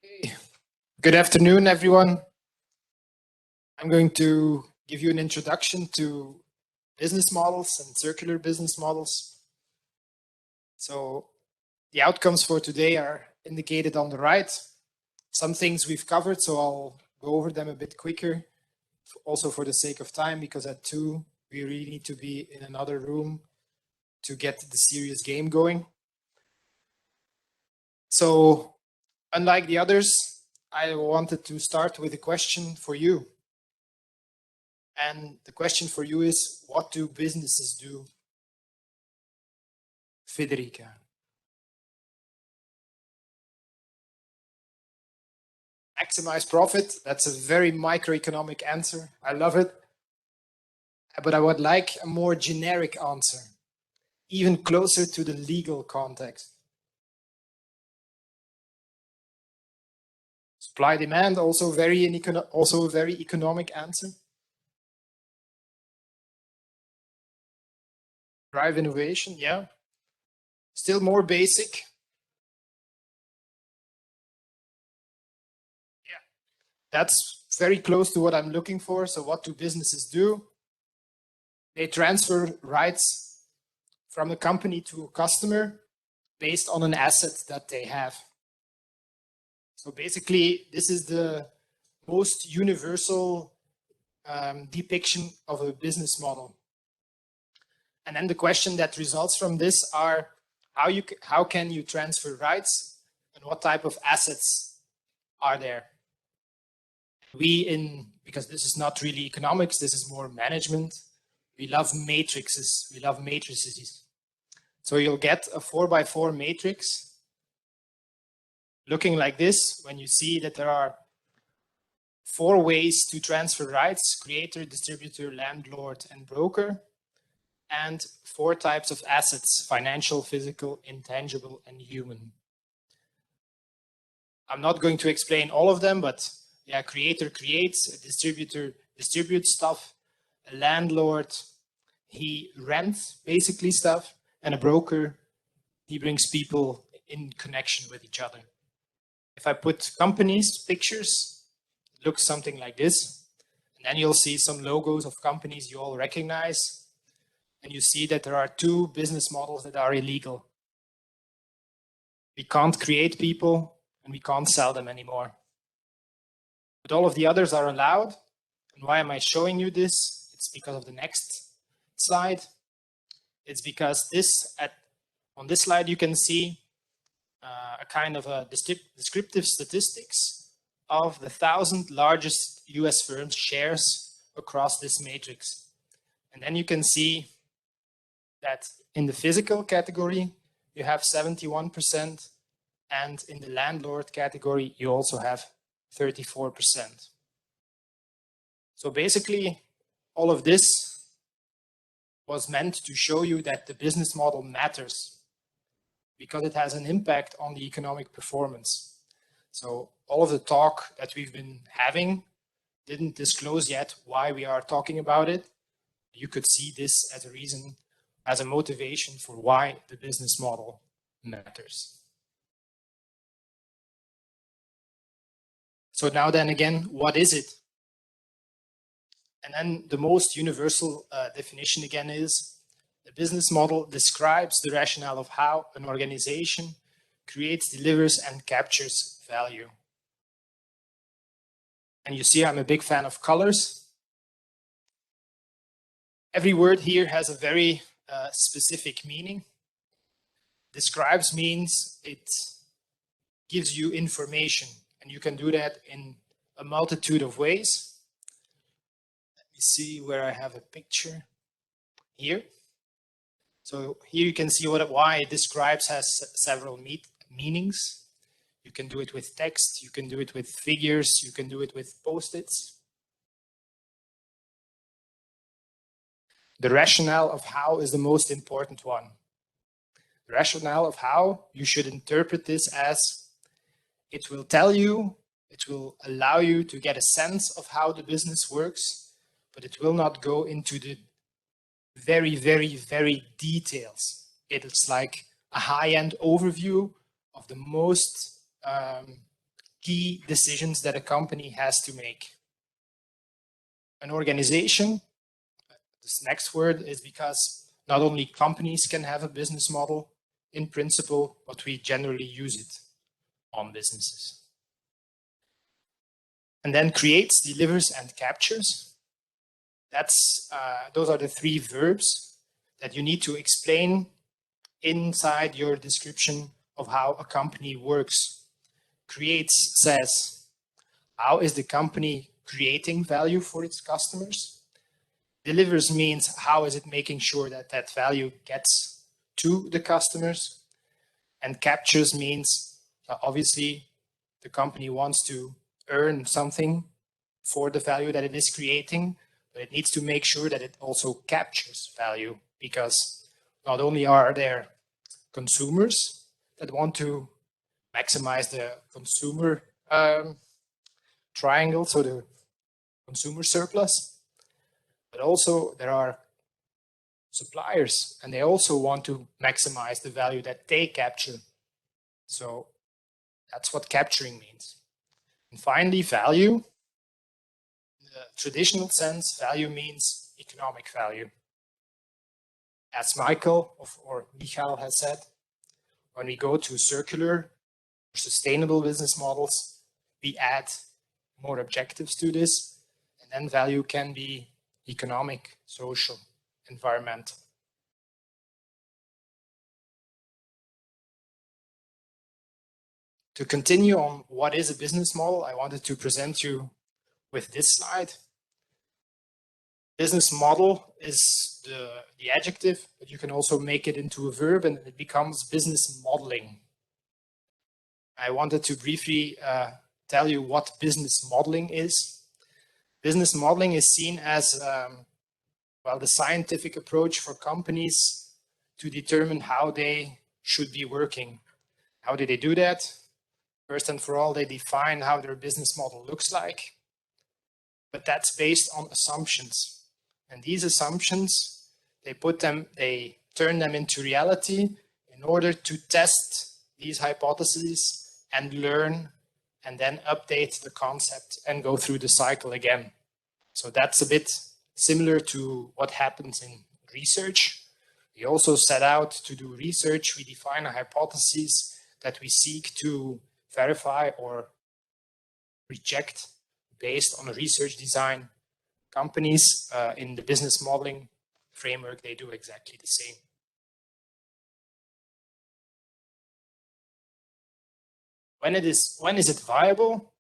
Okay. Good afternoon, everyone. I'm going to give you an introduction to business models and circular business models. So the outcomes for today are indicated on the right. Some things we've covered, so I'll go over them a bit quicker, also for the sake of time, because at 2, we really need to be in another room to get the serious game going. So unlike the others, I wanted to start with a question for you. And the question for you is, what do businesses do? Federica. Maximize profit. That's a very microeconomic answer. I love it. But I would like a more generic answer, even closer to the legal context. Supply demand, also a very economic answer. Drive innovation, yeah. Still more basic. Yeah, that's very close to what I'm looking for. So what do businesses do? They transfer rights from a company to a customer based on an asset that they have. So basically, this is the most universal depiction of a business model. And then the question that results from this are, how can you transfer rights and what type of assets are there? Because this is not really economics, this is more management. We love matrices. We love matrices. So you'll get a 4x4 matrix looking like this when you see that there are 4 ways to transfer rights: creator, distributor, landlord, and broker, and 4 types of assets: financial, physical, intangible, and human. I'm not going to explain all of them, but yeah, creator creates, a distributor distributes stuff, a landlord, he rents basically stuff, and a broker, he brings people in connection with each other. If I put companies pictures, it looks something like this. And then you'll see some logos of companies you all recognize. And you see that there are 2 business models that are illegal. We can't create people and we can't sell them anymore. But all of the others are allowed. And why am I showing you this? It's because of the next slide. It's because on this slide you can see a kind of a descriptive statistics of the 1,000 largest US firms' shares across this matrix. And then you can see that in the physical category, you have 71%, and in the landlord category, you also have 34%. So basically, all of this was meant to show you that the business model matters because it has an impact on the economic performance. So all of the talk that we've been having didn't disclose yet why we are talking about it. You could see this as a reason, as a motivation for why the business model matters. So now then again, what is it? And then the most universal definition again is, the business model describes the rationale of how an organization creates, delivers, and captures value. And you see I'm a big fan of colors. Every word here has a very specific meaning. Describes means it gives you information, and you can do that in a multitude of ways. Let me see where I have a picture here. So here you can see why it describes has several meanings. You can do it with text, you can do it with figures, you can do it with post-its. The rationale of how is the most important one. The rationale of how, you should interpret this as, it will tell you, it will allow you to get a sense of how the business works, but it will not go into the very, very, very details. It's like a high-end overview of the most key decisions that a company has to make. An organization, this next word is because not only companies can have a business model in principle, but we generally use it on businesses. And then creates, delivers, and captures. Those are the three verbs that you need to explain inside your description of how a company works. Creates says, how is the company creating value for its customers? Delivers means how is it making sure that that value gets to the customers? And captures means obviously the company wants to earn something for the value that it is creating, but it needs to make sure that it also captures value, because not only are there consumers that want to maximize the consumer triangle, so the consumer surplus, but also there are suppliers and they also want to maximize the value that they capture. So that's what capturing means. And finally, value. In the traditional sense, value means economic value. As Michael or Michael has said, when we go to circular or sustainable business models, we add more objectives to this, and then value can be economic, social, environmental. To continue on what is a business model, I wanted to present you with this slide. Business model is the adjective, but you can also make it into a verb and it becomes business modeling. I wanted to briefly tell you what business modeling is. Business modeling is seen as the scientific approach for companies to determine how they should be working. How do they do that? First and for all, they define how their business model looks like, but that's based on assumptions. And these assumptions, they turn them into reality in order to test these hypotheses and learn and then update the concept and go through the cycle again. So that's a bit similar to what happens in research. We also set out to do research. We define a hypothesis that we seek to verify or reject based on a research design. Companies in the business modeling framework, they do exactly the same. When is it viable?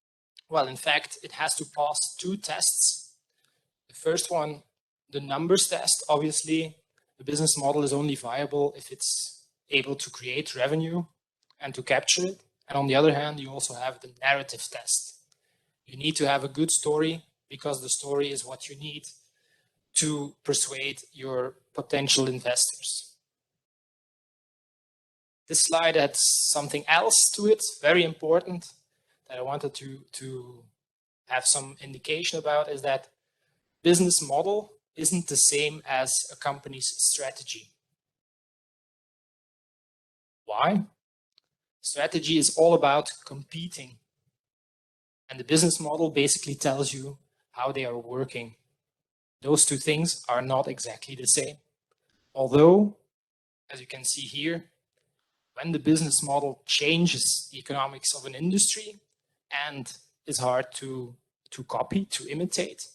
Well, in fact, it has to pass two tests. The first one, the numbers test. Obviously, the business model is only viable if it's able to create revenue and to capture it. And on the other hand, you also have the narrative test. You need to have a good story, because the story is what you need to persuade your potential investors. This slide adds something else to it, very important, that I wanted to have some indication about, is that business model isn't the same as a company's strategy. Why? Strategy is all about competing. And the business model basically tells you how they are working. Those two things are not exactly the same. Although, as you can see here, when the business model changes the economics of an industry and is hard to copy, to imitate,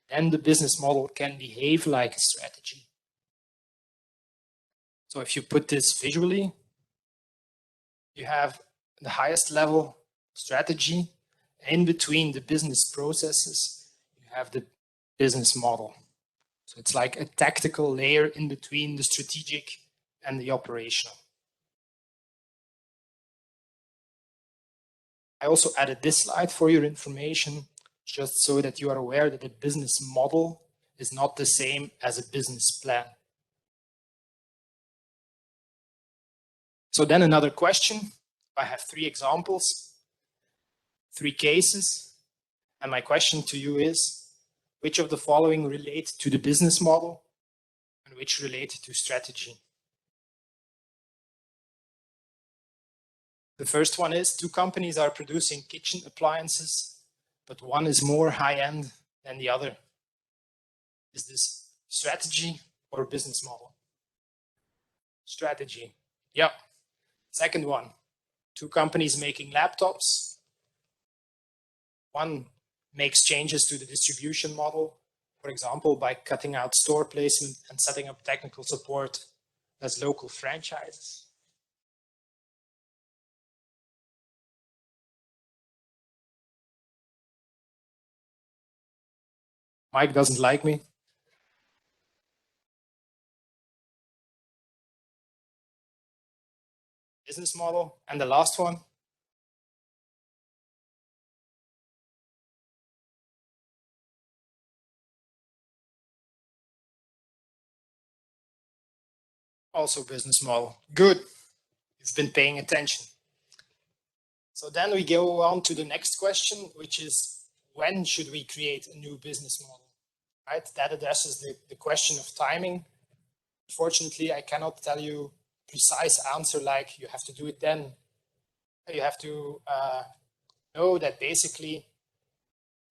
then the business model can behave like a strategy. So if you put this visually, you have the highest level strategy. In between the business processes, you have the business model. So it's like a tactical layer in between the strategic and the operational. I also added this slide for your information, just so that you are aware that a business model is not the same as a business plan. So then another question. I have 3 examples, 3 cases. And my question to you is, which of the following relate to the business model and which relate to strategy? The first one is 2 companies are producing kitchen appliances, but one is more high-end than the other. Is this strategy or business model? Strategy. Yeah. Second one, 2 companies making laptops. One makes changes to the distribution model, for example, by cutting out store placement and setting up technical support as local franchises. Mike doesn't like me. Business model. And the last one. Also business model. Good. You've been paying attention. So then we go on to the next question, which is, when should we create a new business model? Right? That addresses the question of timing. Unfortunately, I cannot tell you a precise answer like you have to do it then. You have to know that basically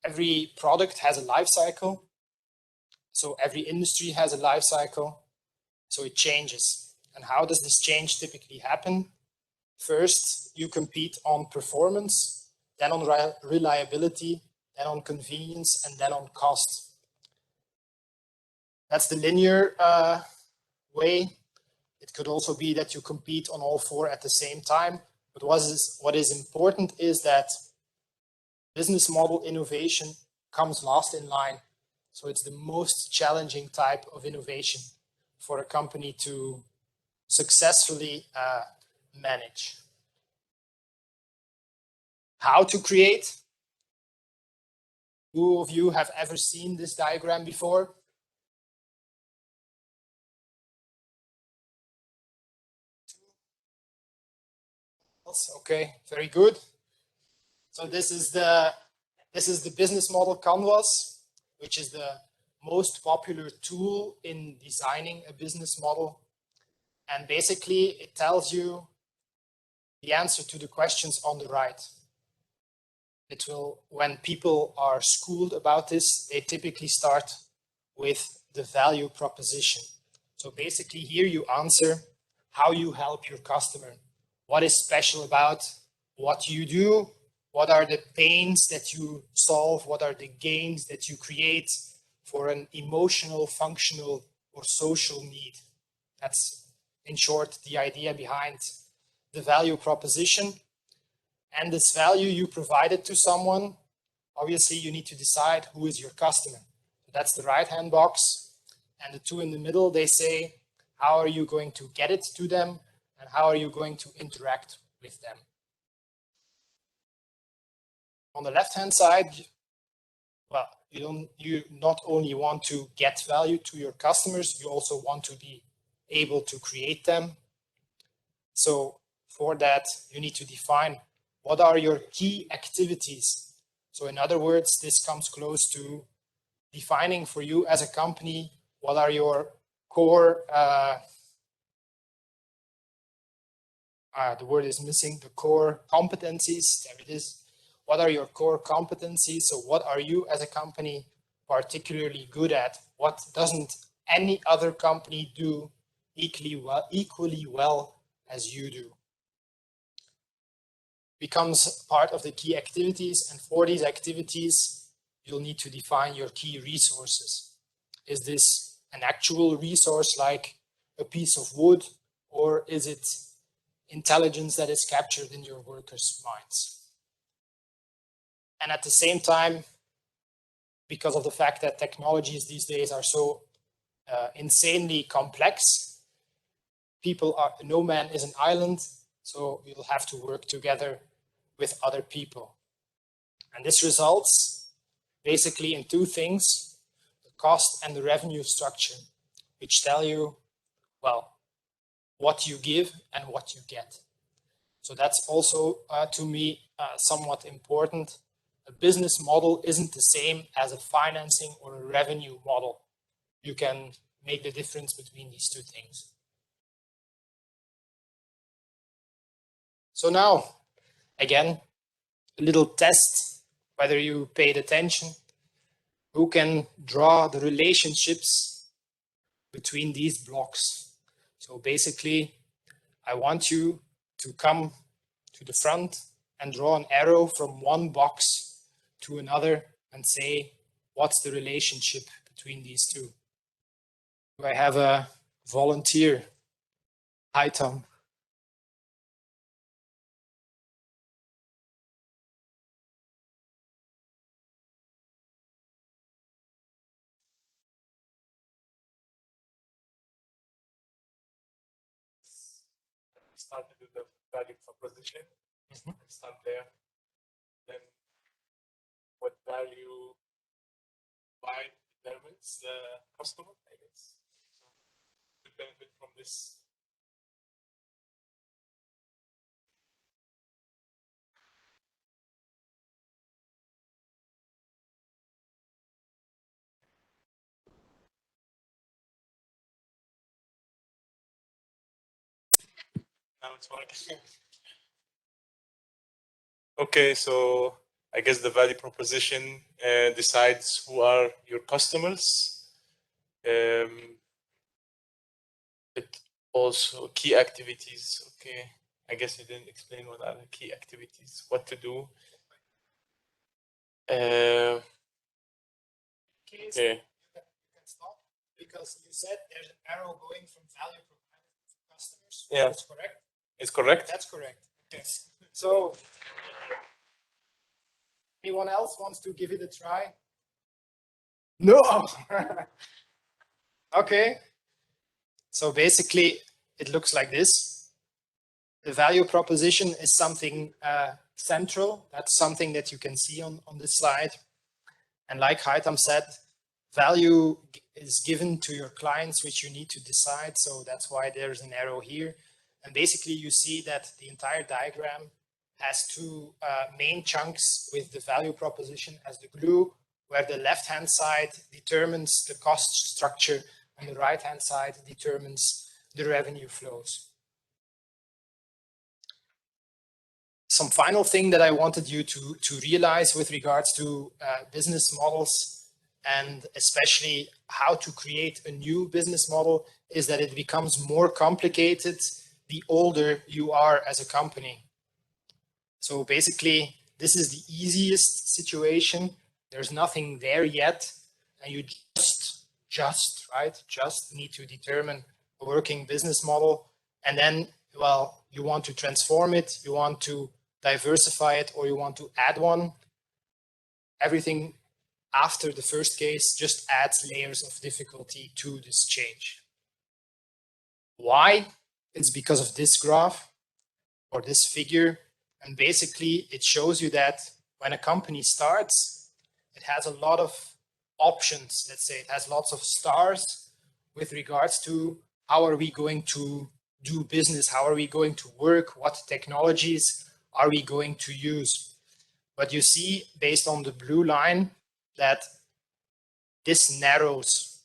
every product has a life cycle. So every industry has a life cycle. So it changes. And how does this change typically happen? First, you compete on performance, then on reliability, then on convenience, and then on cost. That's the linear way. It could also be that you compete on all 4 at the same time. But what is important is that business model innovation comes last in line. So it's the most challenging type of innovation for a company to successfully manage. How to create? Who of you have ever seen this diagram before? Okay, very good. So this is the business model canvas, which is the most popular tool in designing a business model. And basically it tells you the answer to the questions on the right. It will, when people are schooled about this, they typically start with the value proposition. So basically here you answer how you help your customer. What is special about what you do? What are the pains that you solve? What are the gains that you create for an emotional, functional, or social need? That's, in short, the idea behind the value proposition. And this value you provided to someone, obviously you need to decide who is your customer. So that's the right-hand box. And the 2 in the middle, they say, how are you going to get it to them? And how are you going to interact with them? On the left-hand side, well, you not only want to get value to your customers, you also want to be able to create them. So for that, you need to define what are your key activities. So in other words, this comes close to defining for you as a company, what are your core, the word is missing, the core competencies, there it is. What are your core competencies? So what are you as a company particularly good at? What doesn't any other company do equally well as you do? Becomes part of the key activities, and for these activities, you'll need to define your key resources. Is this an actual resource like a piece of wood, or is it intelligence that is captured in your workers' minds? And at the same time, because of the fact that technologies these days are so insanely complex, no man is an island, so you'll have to work together with other people. And this results basically in 2 things, the cost and the revenue structure, which tell you, well, what you give and what you get. So that's also, to me, somewhat important. A business model isn't the same as a financing or a revenue model. You can make the difference between these 2 things. So now Again, a little test, whether you paid attention. Who can draw the relationships between these blocks? So basically, I want you to come to the front and draw an arrow from one box to another and say, what's the relationship between these two? Do I have a volunteer? Hi, Tom. Started with the value proposition. Start there. Then what value why determines the customer, I guess. To benefit from this. Now it's working. Okay, so I guess the value proposition decides who are your customers. It also key activities. Okay, I guess you didn't explain what are the key activities, what to do. Okay. You can stop because you said there's an arrow going from value provided to customers. Yeah. That's correct? It's correct? That's correct. Yes. So anyone else wants to give it a try? No. Okay. So basically, it looks like this. The value proposition is something central. That's something that you can see on this slide. And like Haitam said, value is given to your clients, which you need to decide. So that's why there's an arrow here. And basically, you see that the entire diagram has two main chunks with the value proposition as the glue, where the left-hand side determines the cost structure and the right-hand side determines the revenue flows. Some final thing that I wanted you to realize with regards to business models and especially how to create a new business model is that it becomes more complicated the older you are as a company. So basically, this is the easiest situation. There's nothing there yet. And you just need to determine a working business model. And then, well, you want to transform it, you want to diversify it, or you want to add one. Everything after the first case just adds layers of difficulty to this change. Why? It's because of this graph or this figure. And basically, it shows you that when a company starts, it has a lot of options. Let's say it has lots of stars with regards to how are we going to do business? How are we going to work? What technologies are we going to use? But you see, based on the blue line, that this narrows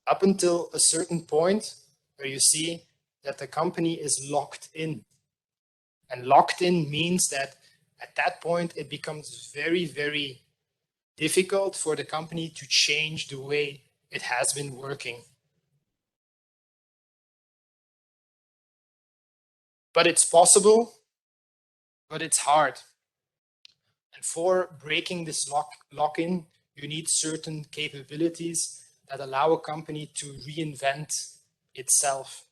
up until a certain point where you see that the company is locked in. And locked in means that at that point, it becomes very, very difficult for the company to change the way it has been working. But it's possible, but it's hard. And for breaking this lock-in, you need certain capabilities that allow a company to reinvent itself.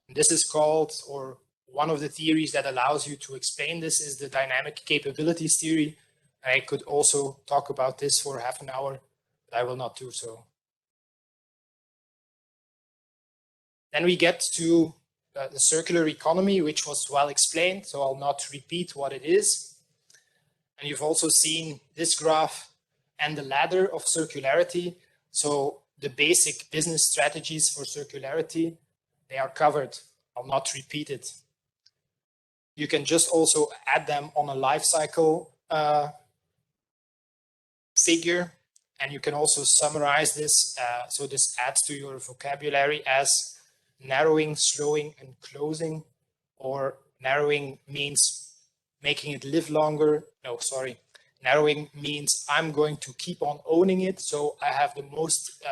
And this is called, or one of the theories that allows you to explain this is the dynamic capabilities theory. I could also talk about this for half an hour, but I will not do so. Then we get to the circular economy, which was well explained, so I'll not repeat what it is. And you've also seen this graph and the ladder of circularity. So the basic business strategies for circularity, they are covered. I'll not repeat it. You can just also add them on a life cycle figure, and you can also summarize this. So this adds to your vocabulary as narrowing, slowing, and closing, or narrowing means making it live longer. No, sorry. Narrowing means I'm going to keep on owning it, so I have the most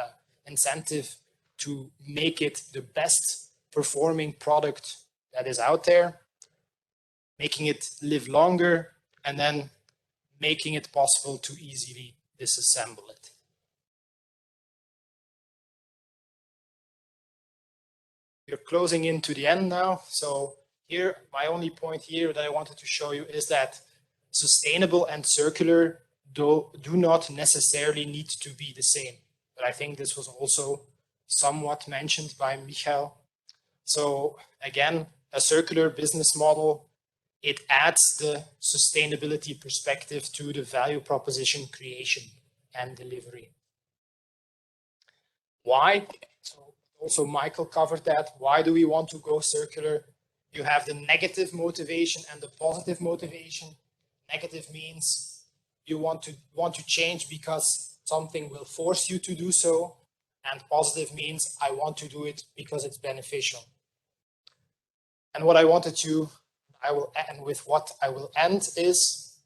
incentive to make it the best performing product that is out there, making it live longer, and then making it possible to easily disassemble it. We're closing into the end now. So here, my only point here that I wanted to show you is that sustainable and circular do not necessarily need to be the same. But I think this was also somewhat mentioned by Michael. So again, a circular business model, it adds the sustainability perspective to the value proposition creation and delivery. Why? So also Michael covered that. Why do we want to go circular? You have the negative motivation and the positive motivation. Negative means you want to change because something will force you to do so. And positive means I want to do it because it's beneficial. And what I wanted to, and with what I will end is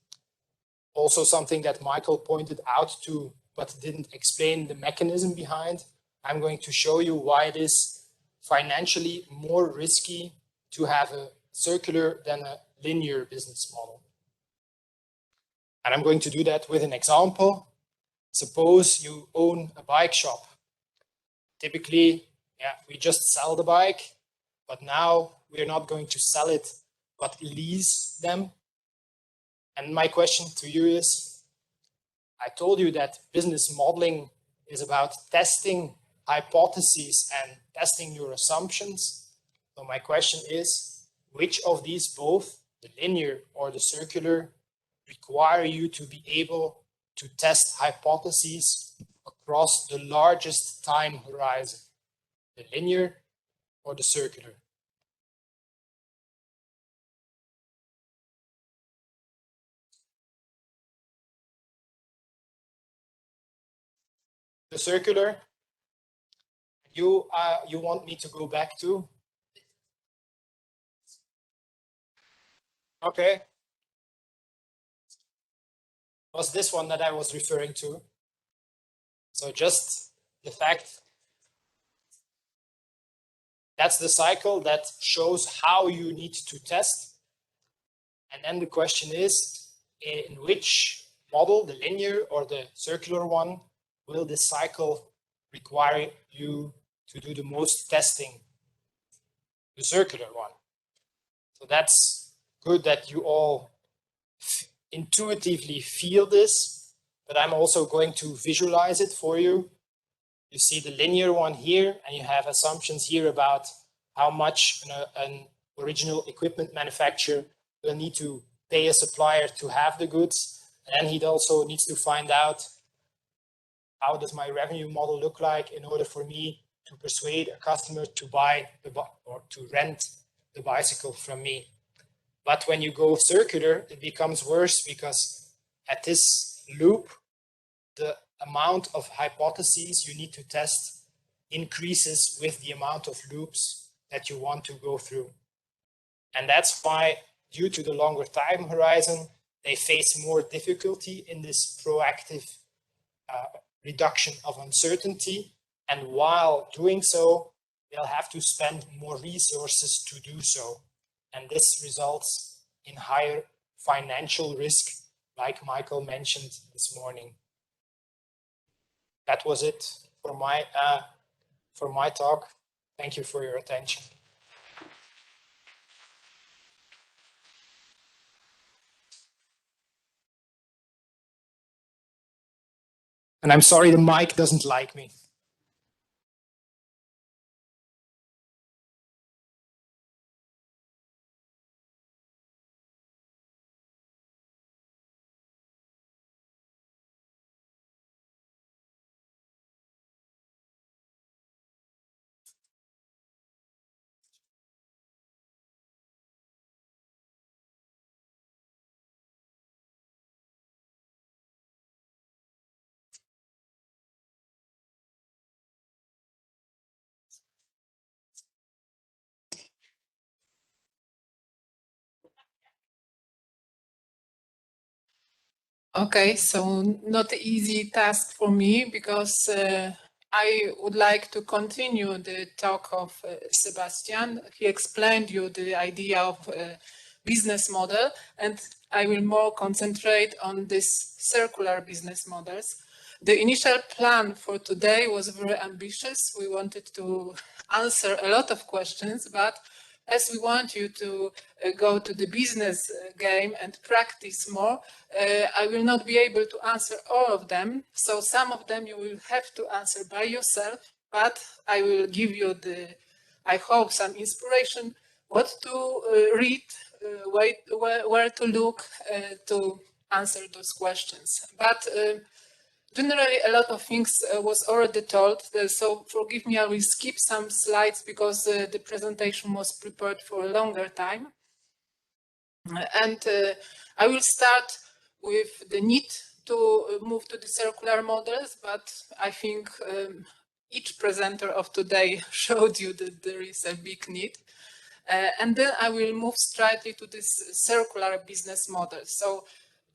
also something that Michael pointed out to, but didn't explain the mechanism behind. I'm going to show you why it is financially more risky to have a circular than a linear business model. And I'm going to do that with an example. Suppose you own a bike shop. Typically, we just sell the bike, but now we're not going to sell it, but lease them. And my question to you is, I told you that business modeling is about testing hypotheses and testing your assumptions. So my question is, which of these both, the linear or the circular, require you to be able to test hypotheses across the largest time horizon, the linear or the circular? The circular, you want me to go back to? Okay. Was this one that I was referring to? So just the fact that's the cycle that shows how you need to test. And then the question is, in which model, the linear or the circular one, will this cycle require you to do the most testing? The circular one. So that's good that you all intuitively feel this, but I'm also going to visualize it for you. You see the linear one here, and you have assumptions here about how much an original equipment manufacturer will need to pay a supplier to have the goods. And he also needs to find out, how does my revenue model look like in order for me to persuade a customer to buy or to rent the bicycle from me. But when you go circular, it becomes worse, because at this loop, the amount of hypotheses you need to test increases with the amount of loops that you want to go through. And that's why, due to the longer time horizon, they face more difficulty in this proactive reduction of uncertainty. And while doing so, they'll have to spend more resources to do so. And this results in higher financial risk, like Michael mentioned this morning. That was it for my talk. Thank you for your attention. And I'm sorry the mic doesn't like me. Okay, so not an easy task for me because I would like to continue the talk of Sebastian. He explained you the idea of business model, and I will more concentrate on this circular business models. The initial plan for today was very ambitious. We wanted to answer a lot of questions, but as we want you to go to the business game and practice more, I will not be able to answer all of them. So some of them you will have to answer by yourself, but I will give you I hope, some inspiration, what to read, where to look to answer those questions. But generally, a lot of things was already told, so forgive me, I will skip some slides because the presentation was prepared for a longer time. And I will start with the need to move to the circular models, but I think each presenter of today showed you that there is a big need. And then I will move straightly to this circular business model. So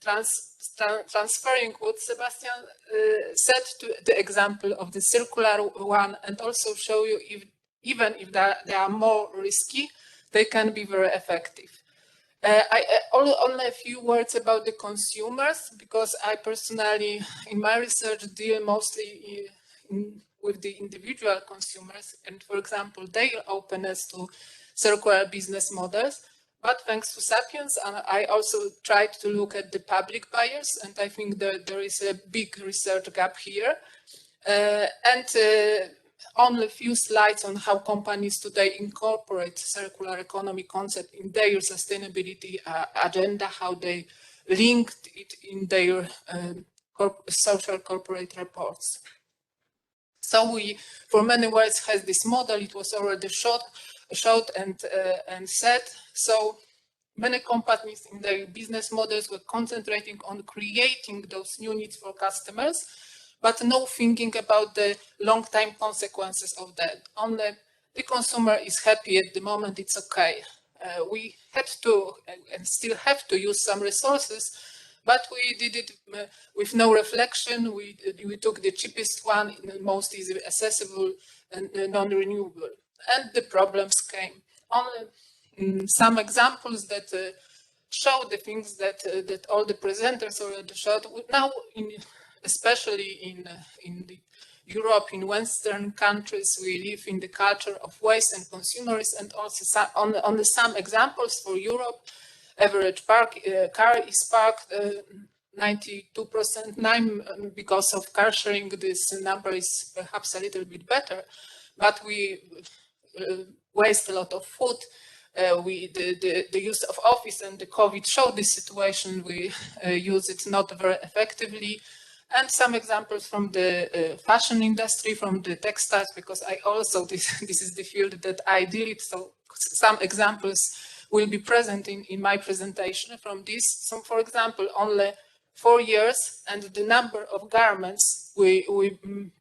transferring what Sebastian said to the example of the circular one, and also show you even if they are more risky, they can be very effective. Only a few words about the consumers, because I personally, in my research, deal mostly with the individual consumers and, for example, their openness to circular business models. But thanks to Sapiens, I also tried to look at the public buyers, and I think that there is a big research gap here. Only a few slides on how companies today incorporate circular economy concept in their sustainability agenda, how they linked it in their social corporate reports. So we, for many years, has this model. It was already showed and said. So many companies in their business models were concentrating on creating those new needs for customers, but no thinking about the long-term consequences of that. Only the consumer is happy at the moment, it's okay. We had to and still have to use some resources, but we did it with no reflection. We took the cheapest one, the most easily accessible and non-renewable. And the problems came. Only some examples that show the things that all the presenters already showed. Now, especially in Europe, in Western countries, we live in the culture of waste and consumerism, and also only some examples for Europe. Average car is parked 92%. Because of car sharing, this number is perhaps a little bit better, but we waste a lot of food. The use of office and the COVID showed this situation. We use it not very effectively. And some examples from the fashion industry, from the textiles, because I also, this is the field that I deal with, so some examples will be present in my presentation from this. So for example, only 4 years and the number of garments we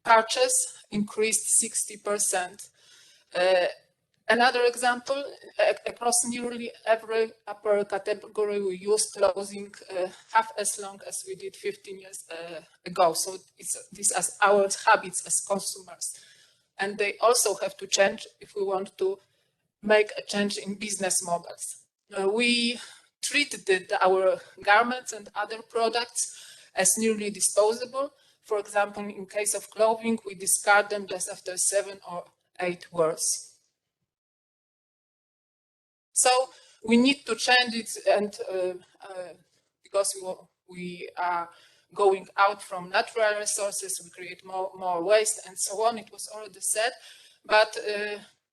purchase increased 60%. Another example, across nearly every upper category, we use clothing half as long as we did 15 years ago. So these are our habits as consumers. And they also have to change if we want to make a change in business models. We treated our garments and other products as nearly disposable. For example, in case of clothing, we discard them just after 7 or 8 wears. So we need to change it, and because we are going out from natural resources, we create more waste and so on. It was already said, but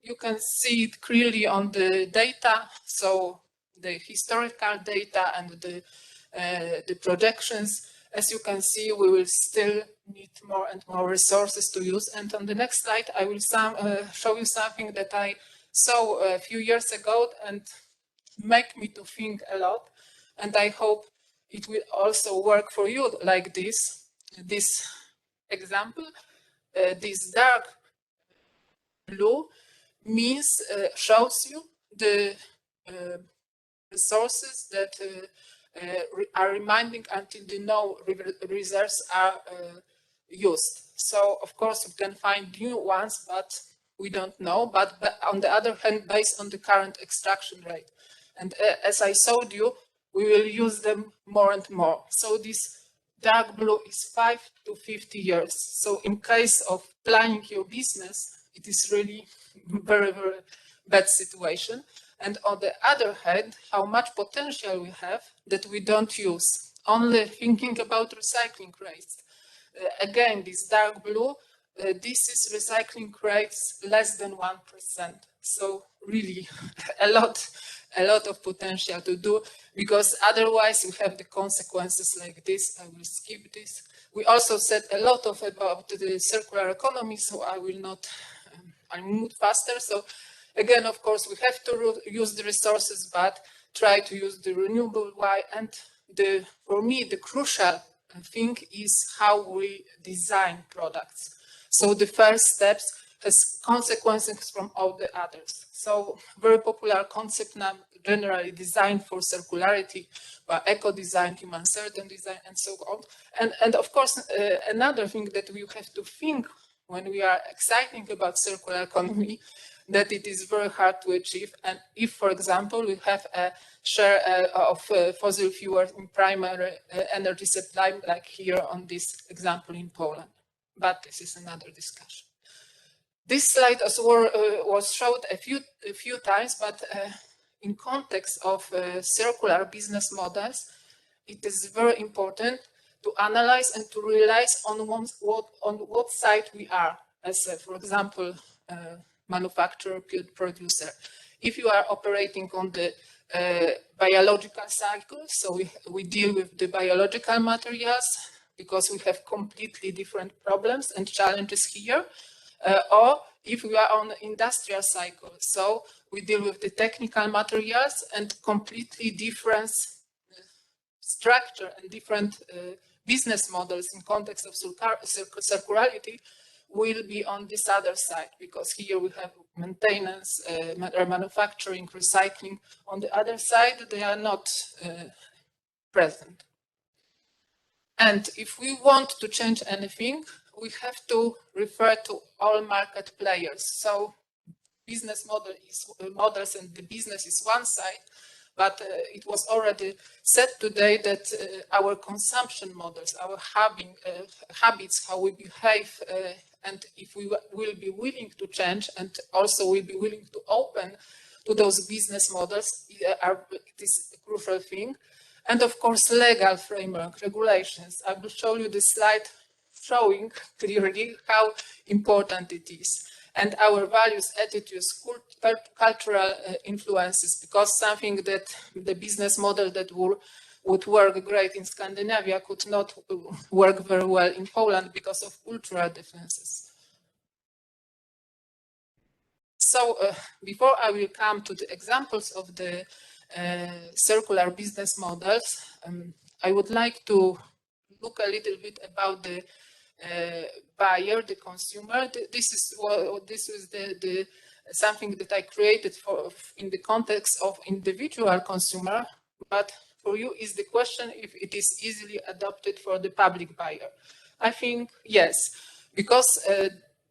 you can see it clearly on the data. So the historical data and the projections. As you can see, we will still need more and more resources to use. And on the next slide, I will show you something that I saw a few years ago and make me to think a lot. And I hope it will also work for you like this. This example, this dark blue shows you the resources that are reminding until the no reserves are used. So of course we can find new ones, but we don't know. But on the other hand, based on the current extraction rate, and as I showed you, we will use them more and more. So this dark blue is 5 to 50 years. So in case of planning your business, it is really very, very bad situation. And on the other hand, how much potential we have that we don't use, only thinking about recycling rates. Again, this dark blue, this is recycling rates less than 1%. So really a lot of potential to do, because otherwise you have the consequences like this. I will skip this. We also said a lot about the circular economy, so I will not, I'll move faster. So again, of course, we have to use the resources, but try to use the renewable way. And for me, the crucial thing is how we design products. So the first steps has consequences from all the others. So very popular concept now, generally designed for circularity, by eco-design, human-centered design, and so on. And of course, another thing that we have to think when we are excited about circular economy, that it is very hard to achieve. And if, for example, we have a share of fossil fuels in primary energy supply, like here on this example in Poland. But this is another discussion. This slide was showed a few times, but in context of circular business models, it is very important to analyze and to realize on what side we are, as for example, manufacturer, producer. If you are operating on the biological cycle, so we deal with the biological materials because we have completely different problems and challenges here. Or if we are on the industrial cycle, so we deal with the technical materials and completely different structure and different business models in context of circularity will be on this other side, because here we have maintenance, manufacturing, recycling. On the other side, they are not present. And if we want to change anything, we have to refer to all market players. So business models and the business is one side, but it was already said today that our consumption models, our habits, how we behave, and if we will be willing to change and also will be willing to open to those business models, it is a crucial thing. And of course, legal framework, regulations. I will show you this slide showing clearly how important it is. And our values, attitudes, cultural influences, because something that the business model that would work great in Scandinavia could not work very well in Poland because of cultural differences. So before I will come to the examples of the circular business models, I would like to look a little bit about the buyer, the consumer. This is the something that I created in the context of individual consumer, but for you is the question if it is easily adopted for the public buyer. I think yes, because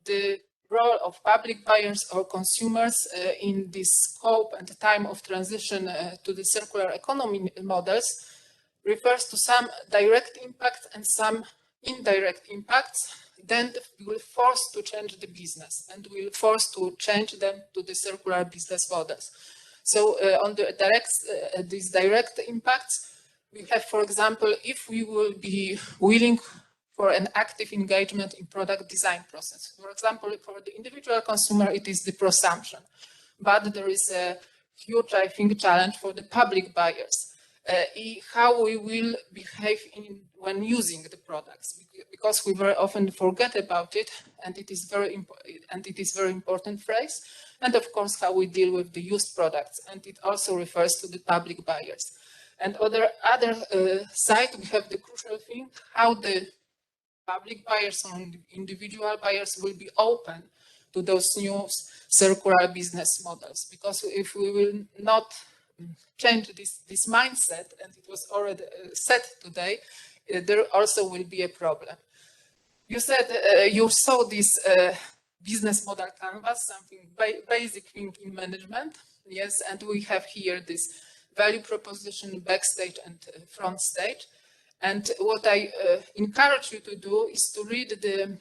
the role of public buyers or consumers in this scope and time of transition to the circular economy models refers to some direct impact and some indirect impacts. Then we will force to change the business and we will force to change them to the circular business models. So on the these direct impacts, we have, for example, if we will be willing for an active engagement in product design process. For example, for the individual consumer, it is the presumption. But there is a huge, I think, challenge for the public buyers. How we will behave when using the products, because we very often forget about it, and it is very important phrase. And of course, how we deal with the used products, and it also refers to the public buyers. And on the other side, we have the crucial thing: how the public buyers and individual buyers will be open to those new circular business models. Because if we will not change this mindset, and it was already said today, there also will be a problem. You said you saw this business model canvas, something basic thing in management. Yes, and we have here this value proposition, backstage and front stage. And what I encourage you to do is to read the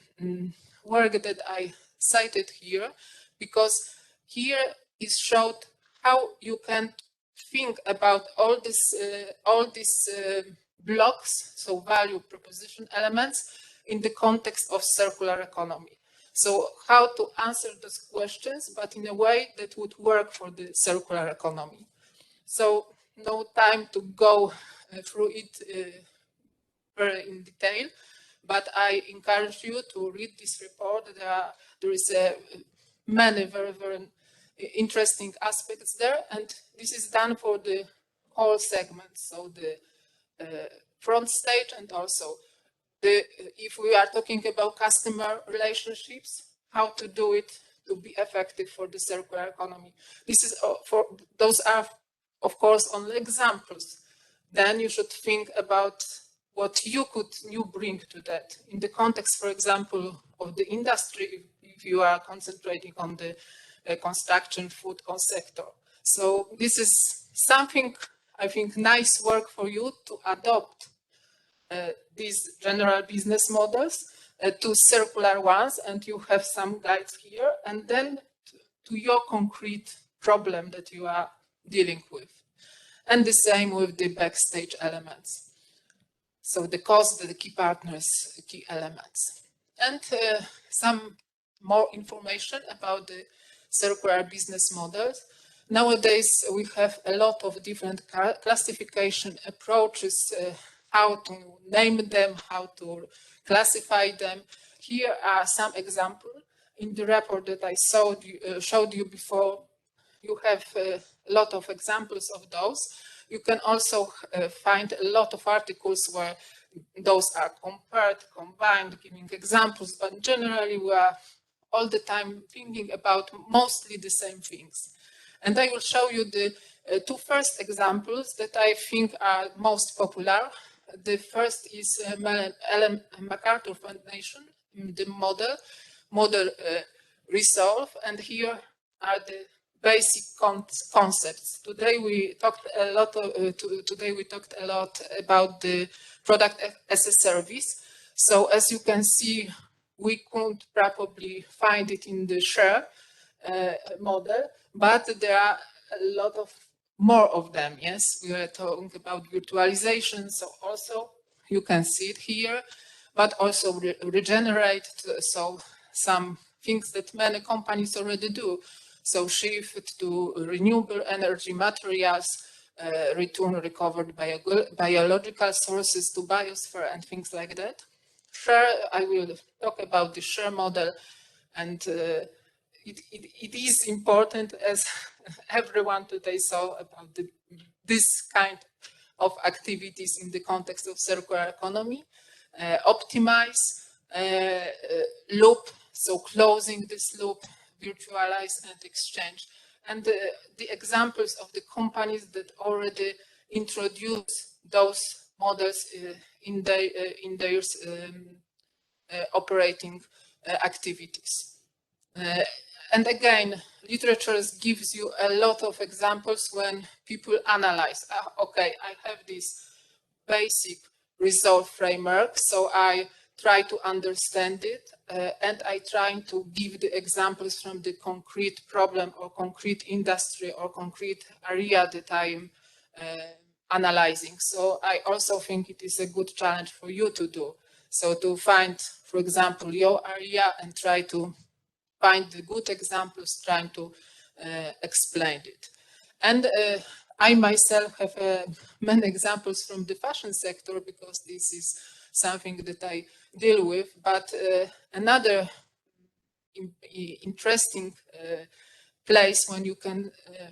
work that I cited here, because here is showed how you can think about all these blocks, so value proposition elements, in the context of circular economy. So how to answer those questions, but in a way that would work for the circular economy. So no time to go through it very in detail, but I encourage you to read this report. There is many very, very interesting aspects there, and this is done for the whole segment, so the front stage, and also if we are talking about customer relationships, how to do it to be effective for the circular economy. This is those are, of course, only examples. Then you should think about what you bring to that in the context, for example, of the industry, if you are concentrating on the construction, food or sector. So this is something, I think, nice work for you to adopt these general business models to circular ones, and you have some guides here, and then to your concrete problem that you are dealing with. And the same with the backstage elements. So the cost, the key partners, key elements. And some more information about the circular business models. Nowadays, we have a lot of different classification approaches, how to name them, how to classify them. Here are some examples. In the report that I showed you before, you have a lot of examples of those. You can also find a lot of articles where those are compared, combined, giving examples, but generally we are all the time thinking about mostly the same things. And I will show you the two first examples that I think are most popular. The first is Ellen MacArthur Foundation, the model resolve, and here are the basic concepts. Today we talked a lot about the product as a service. So as you can see, we could probably find it in the share model, but there are a lot of more of them. Yes, we are talking about virtualization, so also you can see it here, but also regenerate, so some things that many companies already do. So shift to renewable energy materials, return recovered biological sources to biosphere and things like that. Share, I will talk about the share model, and it is important, as everyone today saw, about this kind of activities in the context of circular economy. Optimize, loop, so closing this loop, virtualize and exchange. And the examples of the companies that already introduce those models in their operating activities. And again, literature gives you a lot of examples when people analyze. Okay, I have this basic result framework, so I try to understand it, and I try to give the examples from the concrete problem or concrete industry or concrete area that I am analyzing. So I also think it is a good challenge for you to do. So to find, for example, your area and try to find the good examples, trying to explain it. And I myself have many examples from the fashion sector, because this is something that I deal with. But another interesting place when you can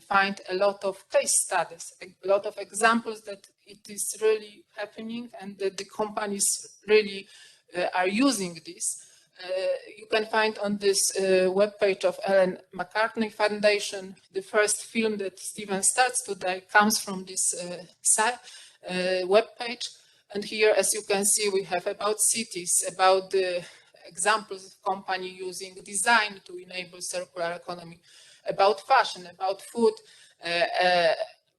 find a lot of case studies, a lot of examples that it is really happening and that the companies really are using this. You can find on this webpage of Ellen MacArthur Foundation. The first film that Stephen starts today comes from this webpage. And here, as you can see, we have about cities, about the examples of company using design to enable circular economy, about fashion, about food,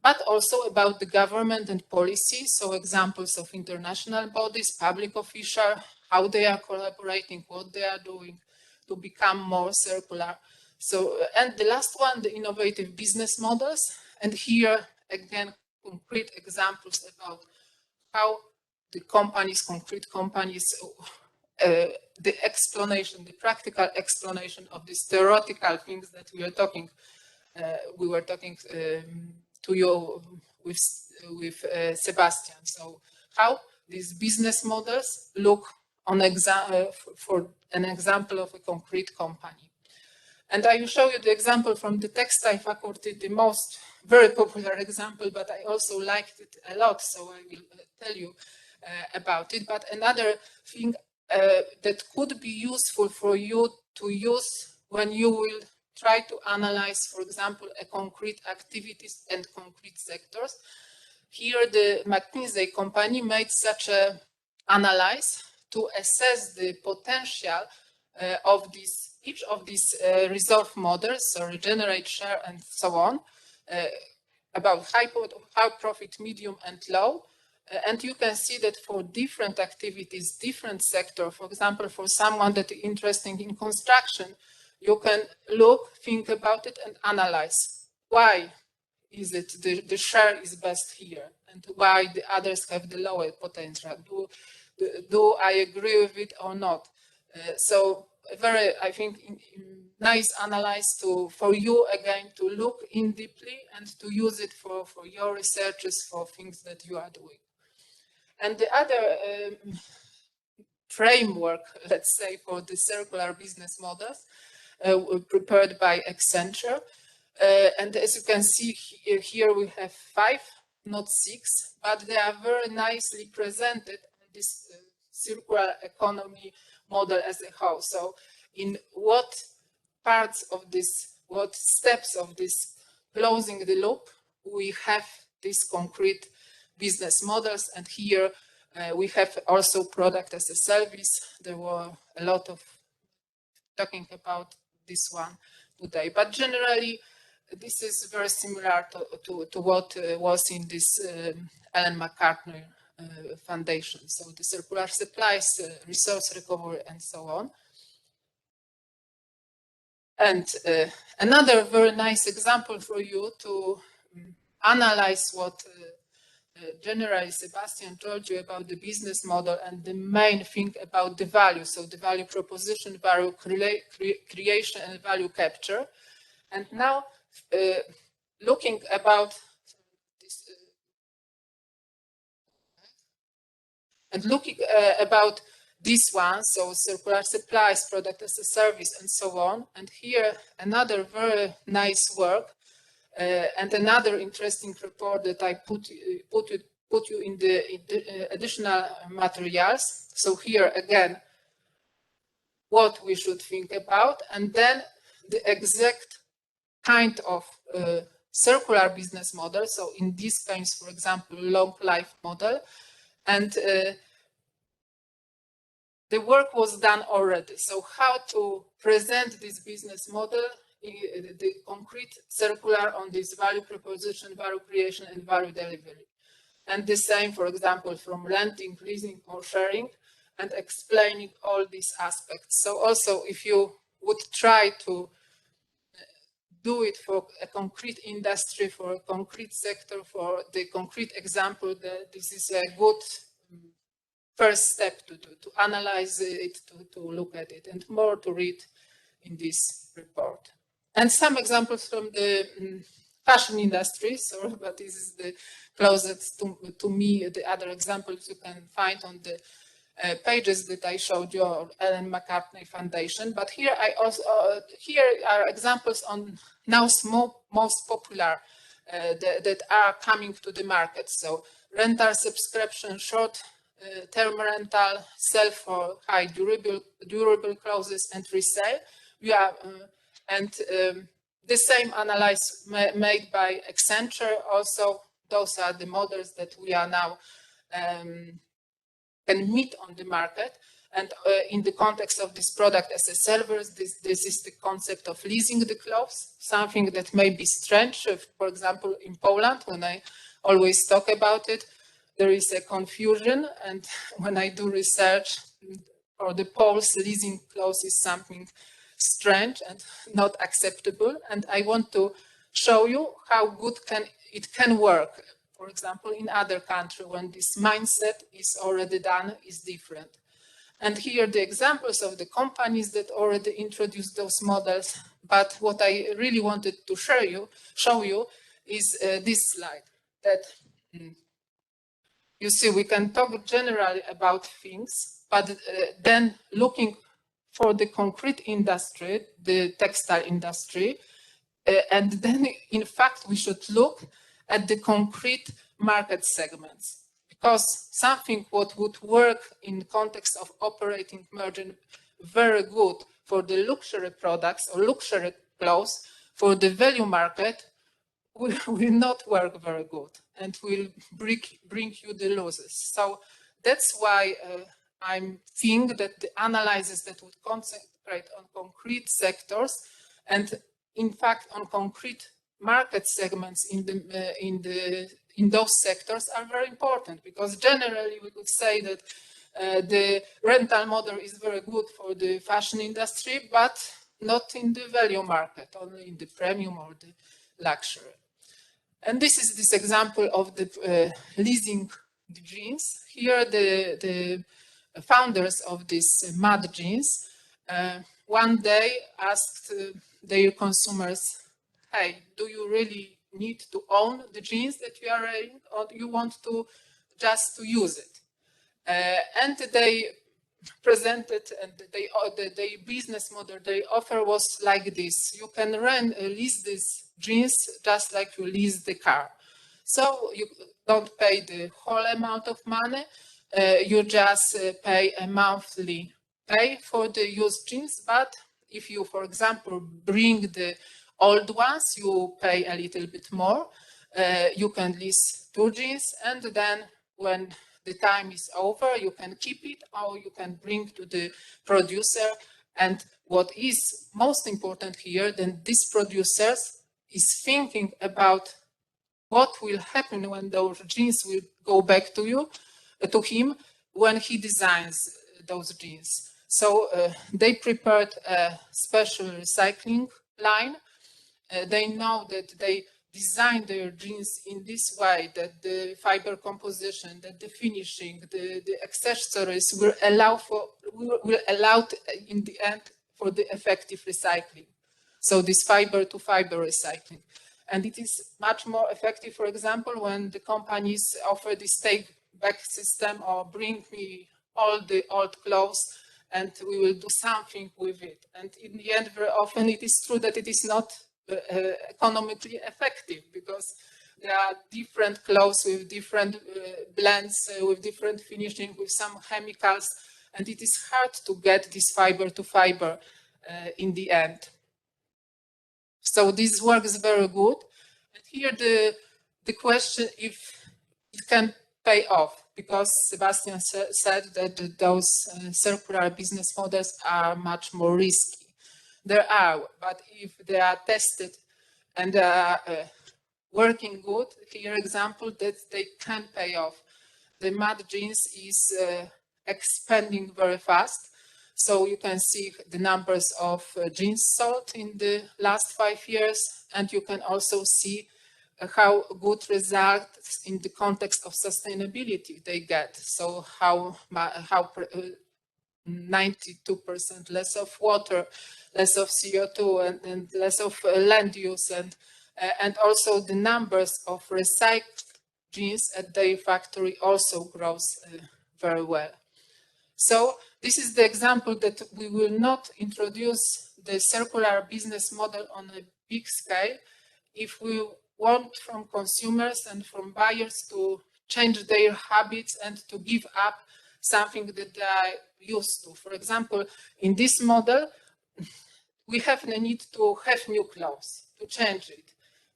but also about the government and policy. So examples of international bodies, public officials, how they are collaborating, what they are doing to become more circular. So, and the last one, the innovative business models. And here, again, concrete examples about how the companies, concrete companies, the explanation, the practical explanation of these theoretical things that we were talking to you with Sebastian. So how these business models look on for an example of a concrete company. And I will show you the example from the textile faculty, the most very popular example, but I also liked it a lot, so I will tell you about it. But another thing that could be useful for you to use when you will try to analyze, for example, a concrete activities and concrete sectors. Here, the McKinsey company made such an analysis to assess the potential of each of these resolve models, so regenerate, share, and so on, about high profit, medium, and low. And you can see that for different activities, different sector, for example, for someone that is interested in construction, you can look, think about it, and analyze why is it the share is best here and why the others have the lower potential. Do I agree with it or not? So very, I think, nice analysis for you again to look in deeply and to use it for your researches, for things that you are doing. And the other framework, let's say, for the circular business models prepared by Accenture. And as you can see here, we have 5, not 6, but they are very nicely presented in this circular economy model as a whole. So in what parts of this, what steps of this closing the loop, we have these concrete business models. And here we have also product as a service. There were a lot of talking about this one today, but generally this is very similar to what was in this Ellen MacArthur Foundation. So the circular supplies, resource recovery, and so on. And another very nice example for you to analyze what generally Sebastian told you about the business model and the main thing about the value. So the value proposition, value creation, and value capture. And now looking about this, and looking about this one, so circular supplies, product as a service, and so on. And here another very nice work and another interesting report that I put you in the additional materials. So here again, what we should think about, and then the exact kind of circular business model. So in this case, for example, long life model. And the work was done already. So how to present this business model, the concrete circular on this value proposition, value creation, and value delivery. And the same, for example, from renting, leasing, or sharing, and explaining all these aspects. So also, if you would try to do it for a concrete industry, for a concrete sector, for the concrete example, this is a good first step to analyze it, to look at it, and more to read in this report. And some examples from the fashion industry, sorry, but this is the closest to me. The other examples you can find on the pages that I showed you, Ellen MacArthur Foundation. But here I also here are examples on now most popular that are coming to the market. So rental subscription, short term rental, sell for high durable clauses, and resale. We are the same analysis made by Accenture. Also, those are the models that we are now can meet on the market. And in the context of this product as a service, this is the concept of leasing the clothes, something that may be strange. For example, in Poland, when I always talk about it, there is a confusion. And when I do research, for the Poles, leasing clothes is something strange and not acceptable. And I want to show you how good it can work. For example, in other countries, when this mindset is already done, is different. And here are the examples of the companies that already introduced those models. But what I really wanted to show you is this slide. That you see, we can talk generally about things, but then looking for the concrete industry, the textile industry, and then in fact we should look at the concrete market segments. Because something what would work in the context of operating margin very good for the luxury products or luxury clothes, for the value market, will not work very good and will bring you the losses. So that's why I think that the analysis that would concentrate on concrete sectors and in fact on concrete market segments in those sectors are very important, because generally we could say that the rental model is very good for the fashion industry, but not in the value market, only in the premium or the luxury. And this is this example of the leasing the jeans. Here the founders of these mud jeans one day asked their consumers, hey, do you really need to own the jeans that you are wearing, or do you want to just to use it? And they presented, and their business model, their offer was like this: you can lease these jeans just like you lease the car. So you don't pay the whole amount of money, you just pay a monthly pay for the used jeans. But if you, for example, bring the old ones, you pay a little bit more. You can lease 2 jeans, and then when the time is over, you can keep it or you can bring to the producer. And what is most important here, then this producer is thinking about what will happen when those jeans will go back to him when he designs those jeans. So they prepared a special recycling line. They know that they design their jeans in this way, that the fiber composition, that the finishing, the accessories will allow in the end for the effective recycling. So this fiber to fiber recycling. And it is much more effective, for example, when the companies offer this take back system, or bring me all the old clothes and we will do something with it. And in the end, very often it is true that it is not economically effective, because there are different clothes with different blends, with different finishing, with some chemicals, and it is hard to get this fiber to fiber in the end. So this works very good. And here the question if it can pay off, because Sebastian said that those circular business models are much more risky. There are, but if they are tested and working good, here example that they can pay off. The mud jeans is expanding very fast. So you can see the numbers of jeans sold in the last 5 years, and you can also see how good results in the context of sustainability they get. So how 92% less of water, less of CO2, and less of land use, and also the numbers of recycled jeans at their factory also grows very well. So this is the example that we will not introduce the circular business model on a big scale if we want from consumers and from buyers to change their habits and to give up something that they are used to. For example, in this model, we have the need to have new clothes, to change it.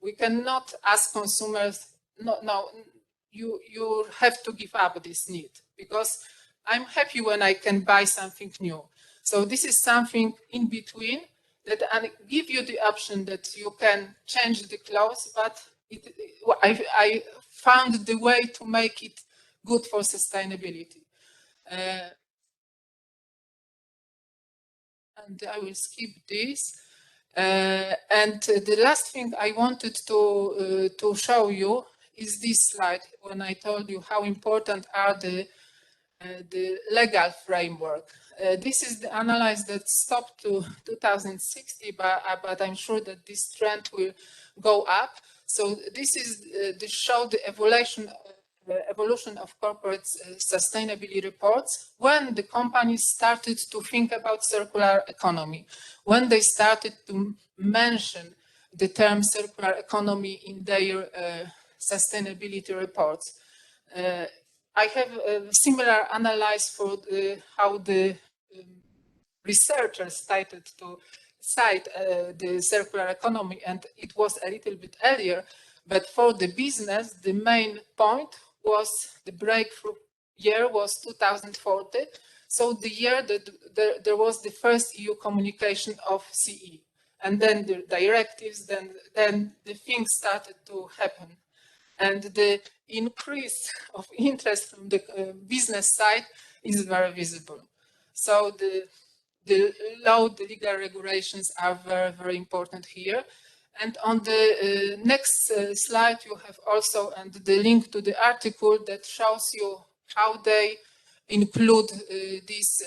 We cannot ask consumers, no, you have to give up this need, because I'm happy when I can buy something new. So this is something in between that I give you the option that you can change the clothes, but I found the way to make it good for sustainability. And I will skip this. And the last thing I wanted to show you is this slide, when I told you how important are the legal framework. This is the analysis that stopped to 2060, but I'm sure that this trend will go up. So this is to show the evolution of corporate sustainability reports when the companies started to think about circular economy, when they started to mention the term circular economy in their sustainability reports. I have a similar analysis for how the researchers started to cite the circular economy, and it was a little bit earlier, but for the business, the main point was the breakthrough year was 2040. So the year that there was the first EU communication of CE, and then the directives, then the things started to happen. And the increase of interest from the business side is very visible. So the legal regulations are very, very important here. And on the next slide, you have also the link to the article that shows you how they include these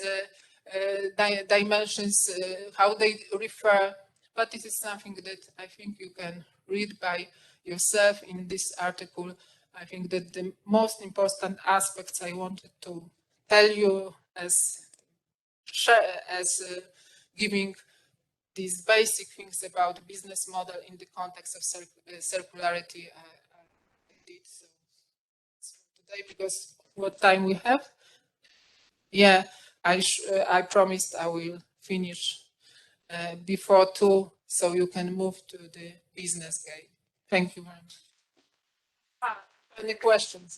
dimensions, how they refer. But this is something that I think you can read by yourself in this article. I think that the most important aspects I wanted to tell you as giving these basic things about business model in the context of circularity. I did so today, because what time we have? Yeah, I promised I will finish before 2, so you can move to the business game. Thank you very much. Any questions? Yeah.